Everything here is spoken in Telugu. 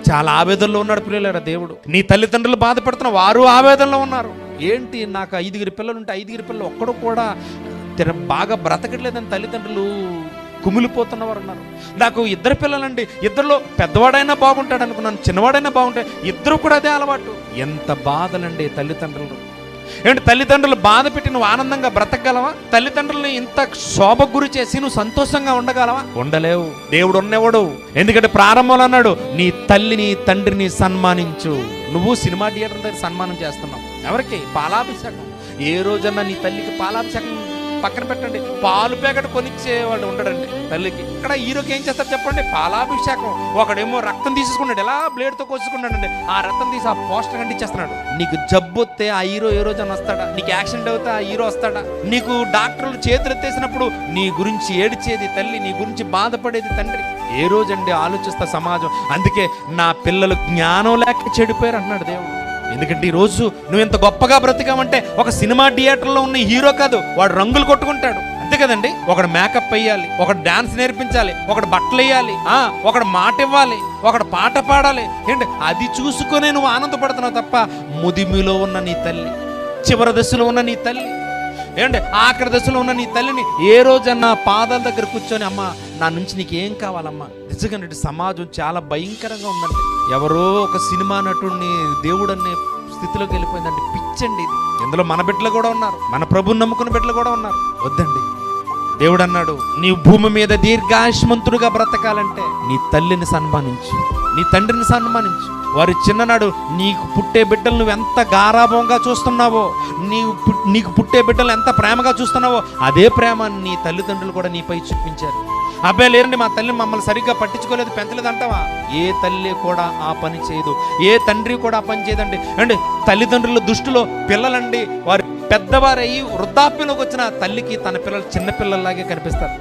చాలా ఆవేదనలో ఉన్నాడు ప్రియులారా దేవుడు. నీ తల్లిదండ్రులు బాధపడుతున్న వారు ఆవేదనలో ఉన్నారు. ఏంటి, నాకు 5 పిల్లలు ఉంటే 5 పిల్లలు ఒక్కడు కూడా బాగా బ్రతకట్లేదని తల్లిదండ్రులు కుమిలిపోతున్నవారు ఉన్నారు. నాకు 2 పిల్లలండి, 2లో పెద్దవాడైనా బాగుంటాడు అనుకున్నాను, చిన్నవాడైనా బాగుంటాయి, 2 కూడా అదే అలవాటు. ఎంత బాధలండి తల్లిదండ్రులు. ఏంటి, తల్లిదండ్రులు బాధ పెట్టి నువ్వు ఆనందంగా బ్రతకగలవా? తల్లిదండ్రులను ఇంత శోభకు గురి చేసి నువ్వు సంతోషంగా ఉండగలవా? ఉండలేవు. దేవుడు ఉన్నవాడు. ఎందుకంటే ప్రారంభంలో అన్నాడు, నీ తల్లిని తండ్రిని సన్మానించు. నువ్వు సినిమా థియేటర్ దగ్గర సన్మానం చేస్తున్నావు ఎవరికి? పాలాభిషేకం. ఏ రోజన్నా నీ తల్లికి పాలాభిషేకం పక్కన పెట్టండి, పాలు ప్యాకెట్ కొనిచ్చే వాళ్ళు ఉండడండి తల్లికి. ఇక్కడ హీరోకి ఏం చేస్తారు చెప్పండి? పాలాభిషేకం. ఒకడేమో రక్తం తీసేసుకున్నాడు, ఎలా బ్లేడ్తో కోసుకున్నాడండి, ఆ రక్తం తీసి ఆ పోస్టర్ కంటించేస్తున్నాడు. నీకు జబ్బు వస్తే ఆ హీరో ఏ రోజన్నా వస్తాడా? నీకు యాక్సిడెంట్ అవుతే ఆ హీరో వస్తాడా? నీకు డాక్టర్లు చేతులు ఎత్తేసినప్పుడు నీ గురించి ఏడ్చేది తల్లి, నీ గురించి బాధపడేది తండ్రి. ఏ రోజండి ఆలోచిస్తా సమాజం? అందుకే నా పిల్లలు జ్ఞానం లేక చెడిపోయారు అంటున్నాడు దేవుడు. ఎందుకంటే ఈరోజు నువ్వు ఎంత గొప్పగా బ్రతికావంటే ఒక సినిమా థియేటర్లో ఉన్న హీరో కాదు, వాడు రంగులు కొట్టుకుంటాడు అంతే కదండి. ఒకడు మేకప్ వేయాలి, ఒకడు డాన్స్ నేర్పించాలి, ఒకడు బట్టలు వేయాలి, ఒకడు మాట ఇవ్వాలి, ఒకడు పాట పాడాలి. ఏంటి, అది చూసుకునే నువ్వు ఆనందపడుతున్నావు తప్ప ముదిమిలో ఉన్న నీ తల్లి, చివరి దశలో ఉన్న నీ తల్లి, ఏంటి ఆఖరి దశలో ఉన్న నీ తల్లిని ఏ రోజన్నా పాదాల దగ్గర కూర్చొని, అమ్మ నా నుంచి నీకు ఏం కావాలమ్మా? నిజంగా సమాజం చాలా భయంకరంగా ఉందండి. ఎవరో ఒక సినిమా నటుడిని దేవుడనే స్థితిలోకి వెళ్ళిపోయిందండి. పిచ్చండి ఇది. ఇందులో మన బిడ్డలు కూడా ఉన్నారు, మన ప్రభుని నమ్ముకున్న బిడ్డలు కూడా ఉన్నారు. వద్దండి. దేవుడు అన్నాడు, నీ భూమి మీద దీర్ఘాయుష్మంతుడుగా బ్రతకాలంటే నీ తల్లిని సన్మానించు, నీ తండ్రిని సన్మానించు. వారి చిన్ననాడు నీకు పుట్టే బిడ్డలు నువ్వు ఎంత గారాభంగా చూస్తున్నావో, నీకు పుట్టే బిడ్డలు ఎంత ప్రేమగా చూస్తున్నావో, అదే ప్రేమ నీ తల్లిదండ్రులు కూడా నీపై చూపించారు. అబ్బాయి లేరండి, మా తల్లి మమ్మల్ని సరిగ్గా పట్టించుకోలేదు, పెంచలేదు అంటావా? ఏ తల్లి కూడా ఆ పని చేయదు, ఏ తండ్రి కూడా ఆ పని చేయదండి. అండి తల్లిదండ్రుల దృష్టిలో పిల్లలండి వారు పెద్దవారయ్యి వృద్ధాప్యంలోకి వచ్చిన తల్లికి తన పిల్లలు చిన్నపిల్లల్లాగే కనిపిస్తారు.